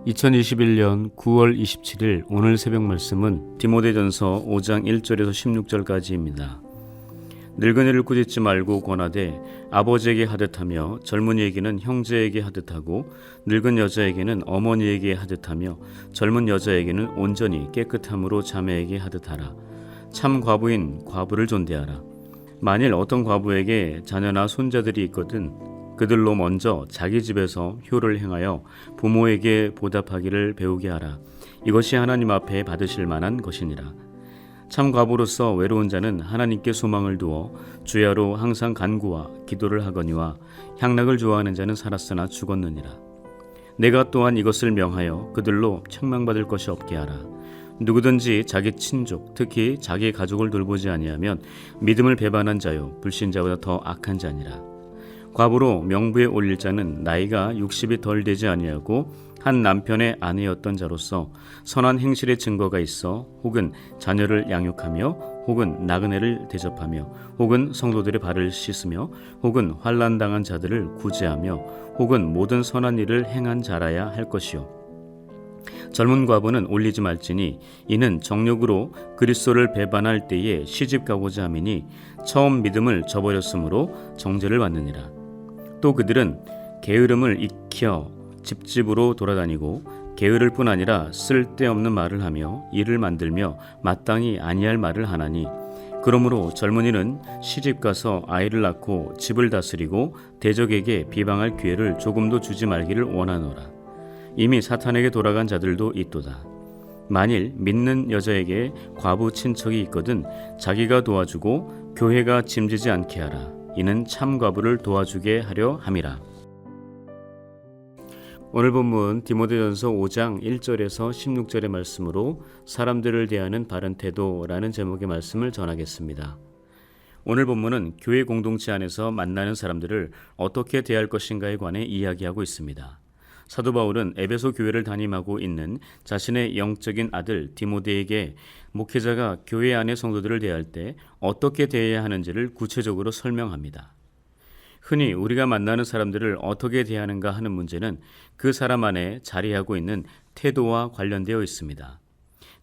2021년 9월 27일 오늘 새벽 말씀은 디모데전서 5장 1절에서 16절까지입니다. 늙은이를 꾸짖지 말고 권하되 아버지에게 하듯하며 젊은이에게는 형제에게 하듯하고 늙은 여자에게는 어머니에게 하듯하며 젊은 여자에게는 온전히 깨끗함으로 자매에게 하듯하라. 참 과부인 과부를 존대하라. 만일 어떤 과부에게 자녀나 손자들이 있거든 그들로 먼저 자기 집에서 효를 행하여 부모에게 보답하기를 배우게 하라. 이것이 하나님 앞에 받으실 만한 것이니라. 참 과부로서 외로운 자는 하나님께 소망을 두어 주야로 항상 간구와 기도를 하거니와 향락을 좋아하는 자는 살았으나 죽었느니라. 내가 또한 이것을 명하여 그들로 책망받을 것이 없게 하라. 누구든지 자기 친족, 특히 자기 가족을 돌보지 아니하면 믿음을 배반한 자요 불신자보다 더 악한 자니라. 과부로 명부에 올릴 자는 나이가 60이 덜 되지 아니하고 한 남편의 아내였던 자로서 선한 행실의 증거가 있어 혹은 자녀를 양육하며 혹은 나그네를 대접하며 혹은 성도들의 발을 씻으며 혹은 환난당한 자들을 구제하며 혹은 모든 선한 일을 행한 자라야 할 것이요. 젊은 과부는 올리지 말지니 이는 정욕으로 그리스도를 배반할 때에 시집가고자 함이니 처음 믿음을 저버렸으므로 정죄를 받느니라. 또 그들은 게으름을 익혀 집집으로 돌아다니고 게으를 뿐 아니라 쓸데없는 말을 하며 일을 만들며 마땅히 아니할 말을 하나니 그러므로 젊은이는 시집가서 아이를 낳고 집을 다스리고 대적에게 비방할 기회를 조금도 주지 말기를 원하노라. 이미 사탄에게 돌아간 자들도 있도다. 만일 믿는 여자에게 과부 친척이 있거든 자기가 도와주고 교회가 짐지지 않게 하라. 이는 참 과부를 도와주게 하려 함이라. 오늘 본문 디모데전서 5장 1절에서 16절의 말씀으로 사람들을 대하는 바른 태도라는 제목의 말씀을 전하겠습니다. 오늘 본문은 교회 공동체 안에서 만나는 사람들을 어떻게 대할 것인가에 관해 이야기하고 있습니다. 사도 바울은 에베소 교회를 담임하고 있는 자신의 영적인 아들 디모데에게 목회자가 교회 안의 성도들을 대할 때 어떻게 대해야 하는지를 구체적으로 설명합니다. 흔히 우리가 만나는 사람들을 어떻게 대하는가 하는 문제는 그 사람 안에 자리하고 있는 태도와 관련되어 있습니다.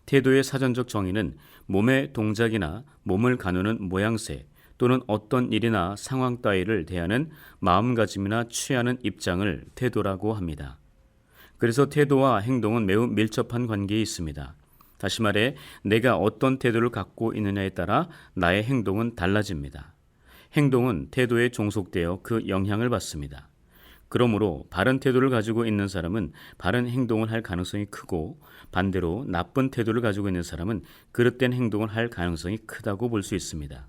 태도의 사전적 정의는 몸의 동작이나 몸을 가누는 모양새 또는 어떤 일이나 상황 따위를 대하는 마음가짐이나 취하는 입장을 태도라고 합니다. 그래서 태도와 행동은 매우 밀접한 관계에 있습니다. 다시 말해 내가 어떤 태도를 갖고 있느냐에 따라 나의 행동은 달라집니다. 행동은 태도에 종속되어 그 영향을 받습니다. 그러므로 바른 태도를 가지고 있는 사람은 바른 행동을 할 가능성이 크고 반대로 나쁜 태도를 가지고 있는 사람은 그릇된 행동을 할 가능성이 크다고 볼 수 있습니다.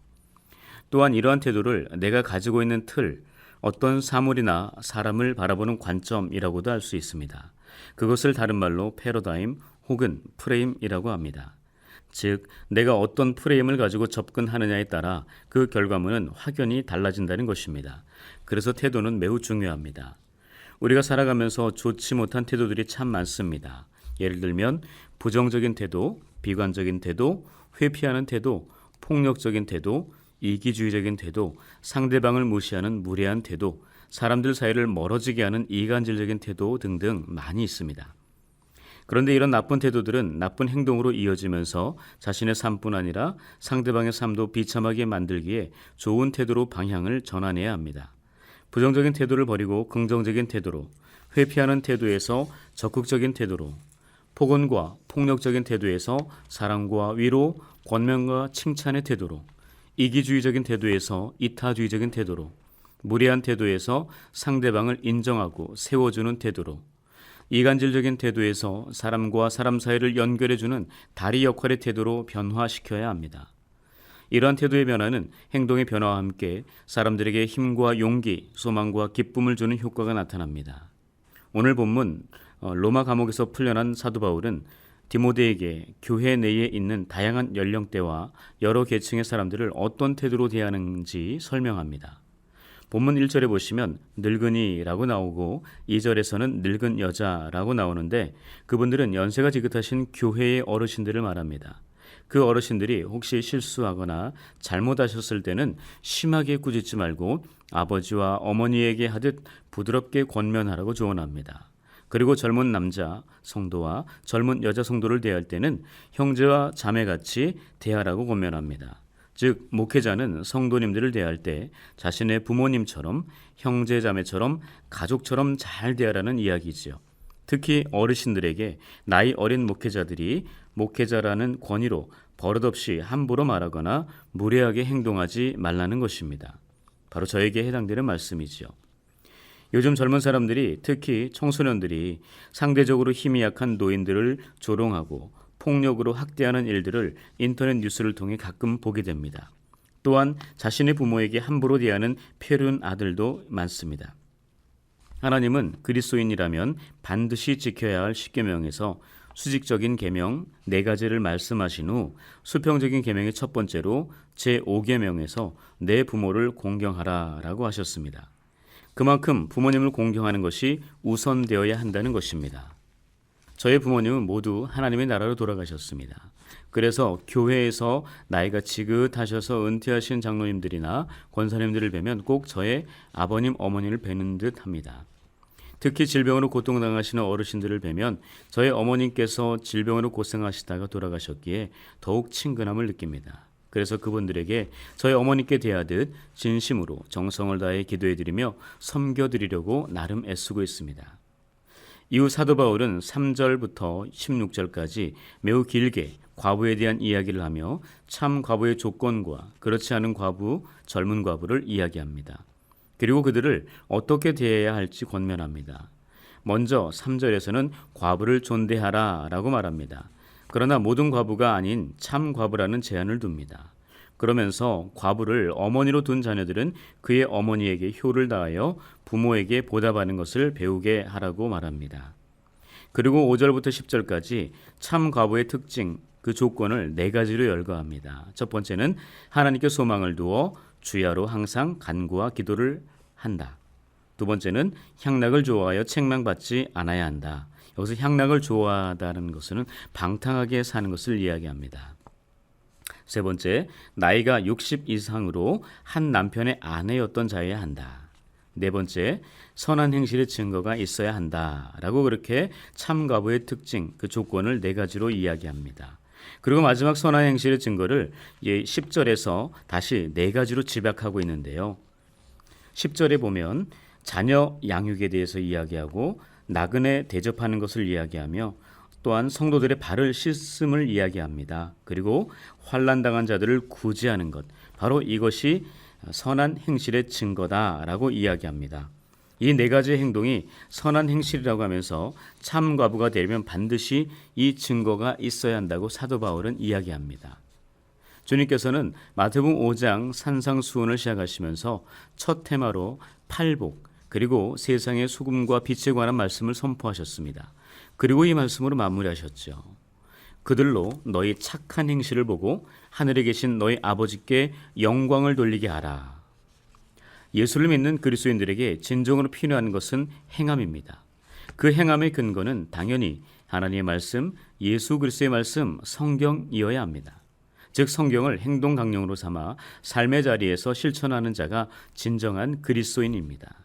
또한 이러한 태도를 내가 가지고 있는 틀, 어떤 사물이나 사람을 바라보는 관점이라고도 할 수 있습니다. 그것을 다른 말로 패러다임 혹은 프레임이라고 합니다. 즉, 내가 어떤 프레임을 가지고 접근하느냐에 따라 그 결과물은 확연히 달라진다는 것입니다. 그래서 태도는 매우 중요합니다. 우리가 살아가면서 좋지 못한 태도들이 참 많습니다. 예를 들면 부정적인 태도, 비관적인 태도, 회피하는 태도, 폭력적인 태도, 이기주의적인 태도, 상대방을 무시하는 무례한 태도, 사람들 사이를 멀어지게 하는 이간질적인 태도 등등 많이 있습니다. 그런데 이런 나쁜 태도들은 나쁜 행동으로 이어지면서 자신의 삶뿐 아니라 상대방의 삶도 비참하게 만들기에 좋은 태도로 방향을 전환해야 합니다. 부정적인 태도를 버리고 긍정적인 태도로, 회피하는 태도에서 적극적인 태도로, 폭언과 폭력적인 태도에서 사랑과 위로, 권면과 칭찬의 태도로, 이기주의적인 태도에서 이타주의적인 태도로, 무례한 태도에서 상대방을 인정하고 세워주는 태도로, 이간질적인 태도에서 사람과 사람 사이를 연결해주는 다리 역할의 태도로 변화시켜야 합니다. 이러한 태도의 변화는 행동의 변화와 함께 사람들에게 힘과 용기, 소망과 기쁨을 주는 효과가 나타납니다. 오늘 본문 로마 감옥에서 풀려난 사도 바울은 디모데에게 교회 내에 있는 다양한 연령대와 여러 계층의 사람들을 어떤 태도로 대하는지 설명합니다. 본문 1절에 보시면 늙은이라고 나오고 2절에서는 늙은 여자라고 나오는데 그분들은 연세가 지긋하신 교회의 어르신들을 말합니다. 그 어르신들이 혹시 실수하거나 잘못하셨을 때는 심하게 꾸짖지 말고 아버지와 어머니에게 하듯 부드럽게 권면하라고 조언합니다. 그리고 젊은 남자 성도와 젊은 여자 성도를 대할 때는 형제와 자매같이 대하라고 권면합니다. 즉 목회자는 성도님들을 대할 때 자신의 부모님처럼 형제 자매처럼 가족처럼 잘 대하라는 이야기지요. 특히 어르신들에게 나이 어린 목회자들이 목회자라는 권위로 버릇없이 함부로 말하거나 무례하게 행동하지 말라는 것입니다. 바로 저에게 해당되는 말씀이지요. 요즘 젊은 사람들이, 특히 청소년들이 상대적으로 힘이 약한 노인들을 조롱하고 폭력으로 학대하는 일들을 인터넷 뉴스를 통해 가끔 보게 됩니다. 또한 자신의 부모에게 함부로 대하는 폐륜 아들도 많습니다. 하나님은 그리스도인이라면 반드시 지켜야 할 십계명에서 수직적인 계명 4가지를 말씀하신 후 수평적인 계명의 첫 번째로 제5계명에서 내 부모를 공경하라라고 하셨습니다. 그만큼 부모님을 공경하는 것이 우선되어야 한다는 것입니다. 저의 부모님은 모두 하나님의 나라로 돌아가셨습니다. 그래서 교회에서 나이가 지긋하셔서 은퇴하신 장로님들이나 권사님들을 뵈면 꼭 저의 아버님, 어머니를 뵈는 듯 합니다. 특히 질병으로 고통당하시는 어르신들을 뵈면 저의 어머님께서 질병으로 고생하시다가 돌아가셨기에 더욱 친근함을 느낍니다. 그래서 그분들에게 저희 어머니께 대하듯 진심으로 정성을 다해 기도해드리며 섬겨드리려고 나름 애쓰고 있습니다. 이후 사도 바울은 3절부터 16절까지 매우 길게 과부에 대한 이야기를 하며 참 과부의 조건과 그렇지 않은 과부, 젊은 과부를 이야기합니다. 그리고 그들을 어떻게 대해야 할지 권면합니다. 먼저 3절에서는 과부를 존대하라 라고 말합니다. 그러나 모든 과부가 아닌 참 과부라는 제한을 둡니다. 그러면서 과부를 어머니로 둔 자녀들은 그의 어머니에게 효를 다하여 부모에게 보답하는 것을 배우게 하라고 말합니다. 그리고 5절부터 10절까지 참 과부의 특징, 그 조건을 4가지로 열거합니다. 첫 번째는 하나님께 소망을 두어 주야로 항상 간구와 기도를 한다. 두 번째는 향락을 좋아하여 책망받지 않아야 한다. 여기서 향락을 좋아하다는 것은 방탕하게 사는 것을 이야기합니다. 세 번째, 나이가 60 이상으로 한 남편의 아내였던 자여야 한다. 네 번째, 선한 행실의 증거가 있어야 한다라고 그렇게 참과부의 특징, 그 조건을 4가지로 이야기합니다. 그리고 마지막 선한 행실의 증거를 10절에서 다시 4가지로 집약하고 있는데요. 10절에 보면 자녀 양육에 대해서 이야기하고 나그네 대접하는 것을 이야기하며 또한 성도들의 발을 씻음을 이야기합니다. 그리고 환난당한 자들을 구제하는 것, 바로 이것이 선한 행실의 증거다라고 이야기합니다. 이 4가지의 행동이 선한 행실이라고 하면서 참 과부가 되려면 반드시 이 증거가 있어야 한다고 사도 바울은 이야기합니다. 주님께서는 마태복음 5장 산상수훈을 시작하시면서 첫 테마로 팔복, 그리고 세상의 소금과 빛에 관한 말씀을 선포하셨습니다. 그리고 이 말씀으로 마무리하셨죠. 그들로 너희 착한 행실을 보고 하늘에 계신 너희 아버지께 영광을 돌리게 하라. 예수를 믿는 그리스도인들에게 진정으로 필요한 것은 행함입니다. 그 행함의 근거는 당연히 하나님의 말씀, 예수 그리스도의 말씀, 성경이어야 합니다. 즉 성경을 행동 강령으로 삼아 삶의 자리에서 실천하는 자가 진정한 그리스도인입니다.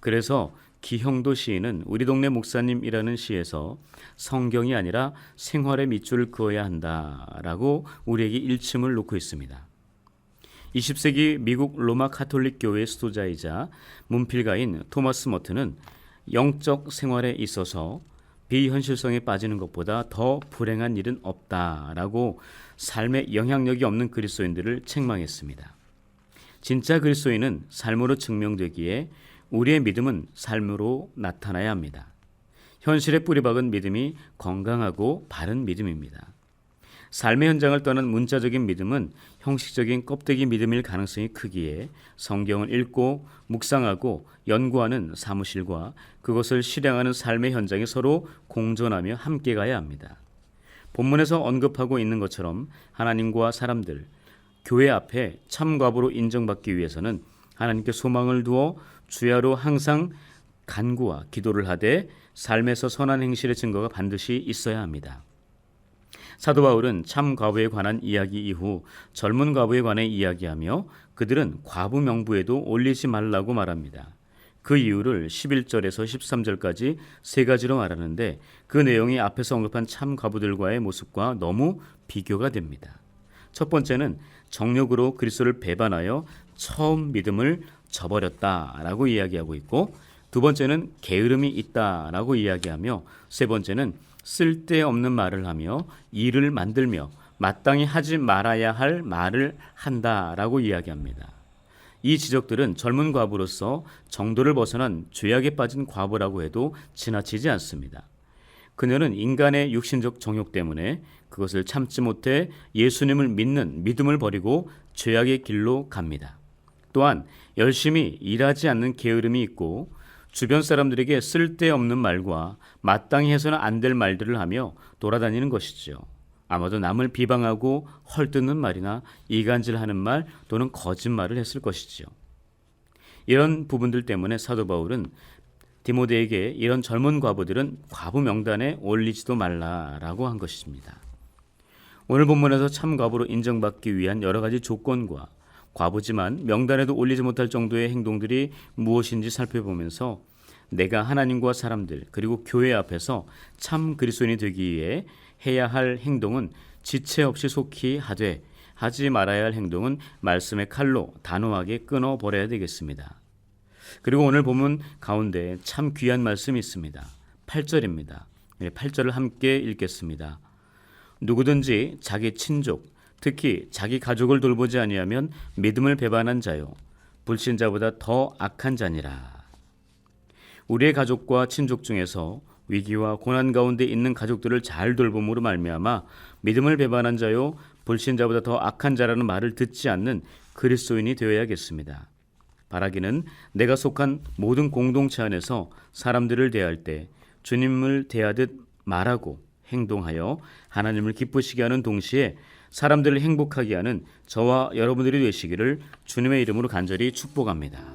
그래서 기형도 시인은 우리 동네 목사님이라는 시에서 성경이 아니라 생활의 밑줄을 그어야 한다라고 우리에게 일침을 놓고 있습니다. 20세기 미국 로마 가톨릭 교회의 수도자이자 문필가인 토마스 머튼은 영적 생활에 있어서 비현실성에 빠지는 것보다 더 불행한 일은 없다라고 삶에 영향력이 없는 그리스도인들을 책망했습니다. 진짜 그리스도인은 삶으로 증명되기에 우리의 믿음은 삶으로 나타나야 합니다. 현실에 뿌리박은 믿음이 건강하고 바른 믿음입니다. 삶의 현장을 떠난 문자적인 믿음은 형식적인 껍데기 믿음일 가능성이 크기에 성경을 읽고 묵상하고 연구하는 사무실과 그것을 실행하는 삶의 현장에 서로 공존하며 함께 가야 합니다. 본문에서 언급하고 있는 것처럼 하나님과 사람들, 교회 앞에 참과부로 인정받기 위해서는 하나님께 소망을 두어 주야로 항상 간구와 기도를 하되 삶에서 선한 행실의 증거가 반드시 있어야 합니다. 사도 바울은 참 과부에 관한 이야기 이후 젊은 과부에 관해 이야기하며 그들은 과부 명부에도 올리지 말라고 말합니다. 그 이유를 11절에서 13절까지 세 가지로 말하는데 그 내용이 앞에서 언급한 참 과부들과의 모습과 너무 비교가 됩니다. 첫 번째는 정욕으로 그리스도를 배반하여 처음 믿음을 저버렸다라고 이야기하고 있고, 두 번째는 게으름이 있다라고 이야기하며, 세 번째는 쓸데없는 말을 하며 일을 만들며 마땅히 하지 말아야 할 말을 한다라고 이야기합니다. 이 지적들은 젊은 과부로서 정도를 벗어난 죄악에 빠진 과부라고 해도 지나치지 않습니다. 그녀는 인간의 육신적 정욕 때문에 그것을 참지 못해 예수님을 믿는 믿음을 버리고 죄악의 길로 갑니다. 또한 열심히 일하지 않는 게으름이 있고 주변 사람들에게 쓸데없는 말과 마땅히 해서는 안 될 말들을 하며 돌아다니는 것이죠. 아마도 남을 비방하고 헐뜯는 말이나 이간질하는 말 또는 거짓말을 했을 것이지요. 이런 부분들 때문에 사도 바울은 디모데에게 이런 젊은 과부들은 과부 명단에 올리지도 말라라고 한 것입니다. 오늘 본문에서 참 과부로 인정받기 위한 여러 가지 조건과 과부지만 명단에도 올리지 못할 정도의 행동들이 무엇인지 살펴보면서 내가 하나님과 사람들 그리고 교회 앞에서 참 그리스도인이 되기 위해 해야 할 행동은 지체 없이 속히 하되 하지 말아야 할 행동은 말씀의 칼로 단호하게 끊어버려야 되겠습니다. 그리고 오늘 본문 가운데 참 귀한 말씀이 있습니다. 8절입니다. 8절을 함께 읽겠습니다. 누구든지 자기 친족, 특히 자기 가족을 돌보지 아니하면 믿음을 배반한 자요 불신자보다 더 악한 자니라. 우리의 가족과 친족 중에서 위기와 고난 가운데 있는 가족들을 잘 돌봄으로 말미암아 믿음을 배반한 자요 불신자보다 더 악한 자라는 말을 듣지 않는 그리스도인이 되어야겠습니다. 바라기는 내가 속한 모든 공동체 안에서 사람들을 대할 때 주님을 대하듯 말하고 행동하여 하나님을 기쁘시게 하는 동시에 사람들을 행복하게 하는 저와 여러분들이 되시기를 주님의 이름으로 간절히 축복합니다.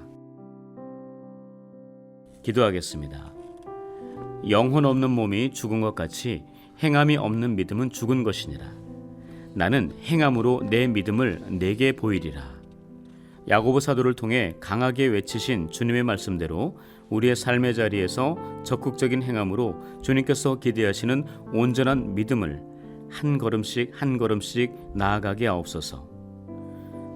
기도하겠습니다. 영혼 없는 몸이 죽은 것 같이 행함이 없는 믿음은 죽은 것이니라. 나는 행함으로 내 믿음을 내게 보이리라. 야고보 사도를 통해 강하게 외치신 주님의 말씀대로 우리의 삶의 자리에서 적극적인 행함으로 주님께서 기대하시는 온전한 믿음을 한 걸음씩 한 걸음씩 나아가게 하옵소서.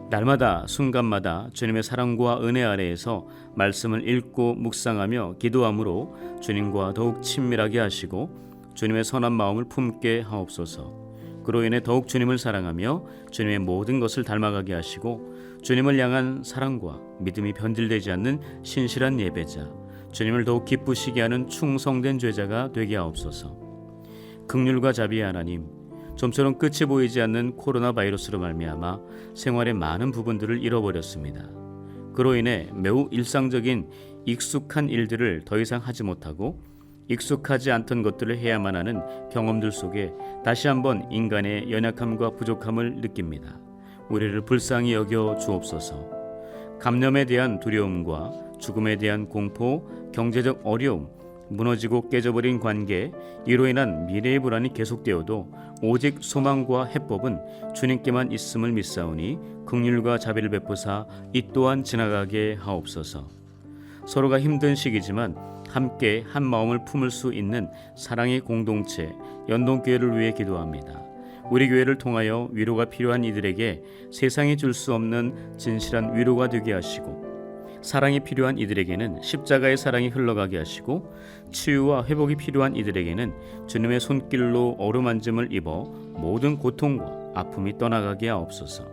날마다 순간마다 주님의 사랑과 은혜 아래에서 말씀을 읽고 묵상하며 기도함으로 주님과 더욱 친밀하게 하시고 주님의 선한 마음을 품게 하옵소서. 그로 인해 더욱 주님을 사랑하며 주님의 모든 것을 닮아가게 하시고 주님을 향한 사랑과 믿음이 변질되지 않는 신실한 예배자, 주님을 더욱 기쁘시게 하는 충성된 제자가 되게 하옵소서. 긍휼과 자비의 하나님, 좀처럼 끝이 보이지 않는 코로나 바이러스로 말미암아 생활의 많은 부분들을 잃어버렸습니다. 그로 인해 매우 일상적인 익숙한 일들을 더 이상 하지 못하고 익숙하지 않던 것들을 해야만 하는 경험들 속에 다시 한번 인간의 연약함과 부족함을 느낍니다. 우리를 불쌍히 여겨 주옵소서. 감염에 대한 두려움과 죽음에 대한 공포, 경제적 어려움, 무너지고 깨져버린 관계, 이로 인한 미래의 불안이 계속되어도 오직 소망과 해법은 주님께만 있음을 믿사오니 긍휼과 자비를 베푸사 이 또한 지나가게 하옵소서. 서로가 힘든 시기지만 함께 한 마음을 품을 수 있는 사랑의 공동체 연동교회를 위해 기도합니다. 우리 교회를 통하여 위로가 필요한 이들에게 세상이 줄 수 없는 진실한 위로가 되게 하시고, 사랑이 필요한 이들에게는 십자가의 사랑이 흘러가게 하시고, 치유와 회복이 필요한 이들에게는 주님의 손길로 어루만짐을 입어 모든 고통과 아픔이 떠나가게 하옵소서.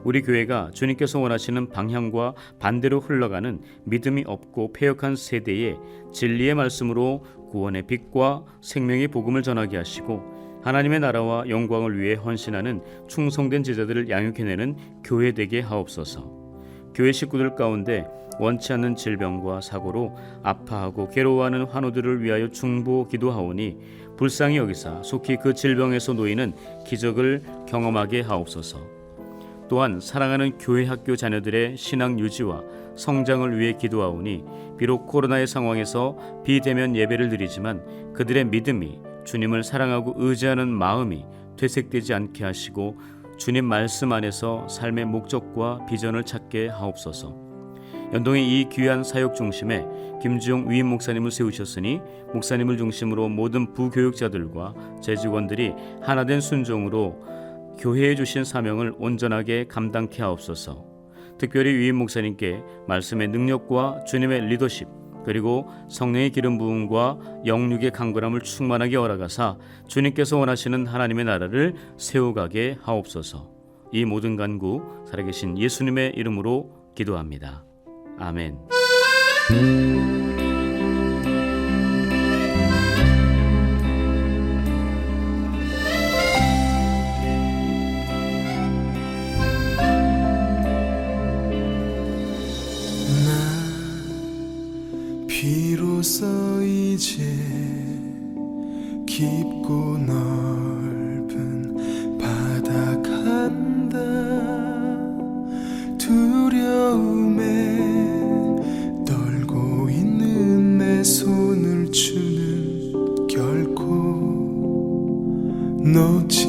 우리 교회가 주님께서 원하시는 방향과 반대로 흘러가는 믿음이 없고 패역한 세대에 진리의 말씀으로 구원의 빛과 생명의 복음을 전하게 하시고, 하나님의 나라와 영광을 위해 헌신하는 충성된 제자들을 양육해내는 교회 되게 하옵소서. 교회 식구들 가운데 원치 않는 질병과 사고로 아파하고 괴로워하는 환우들을 위하여 중보 기도하오니 불쌍히 여기사 속히 그 질병에서 놓이는 기적을 경험하게 하옵소서. 또한 사랑하는 교회 학교 자녀들의 신앙 유지와 성장을 위해 기도하오니 비록 코로나의 상황에서 비대면 예배를 드리지만 그들의 믿음이 주님을 사랑하고 의지하는 마음이 퇴색되지 않게 하시고 주님 말씀 안에서 삶의 목적과 비전을 찾게 하옵소서. 연동의 이 귀한 사역 중심에 김주용 위임 목사님을 세우셨으니 목사님을 중심으로 모든 부교육자들과 재직원들이 하나된 순종으로 교회에 주신 사명을 온전하게 감당케 하옵소서. 특별히 위임 목사님께 말씀의 능력과 주님의 리더십 그리고 성령의 기름 부음과 영육의 강건함을 충만하게 허락하사 주님께서 원하시는 하나님의 나라를 세워가게 하옵소서. 이 모든 간구 살아계신 예수님의 이름으로 기도합니다. 아멘. 비로소 이제 깊고 넓은 바다 간다. 두려움에 떨고 있는 내 손을 주는 결코 놓지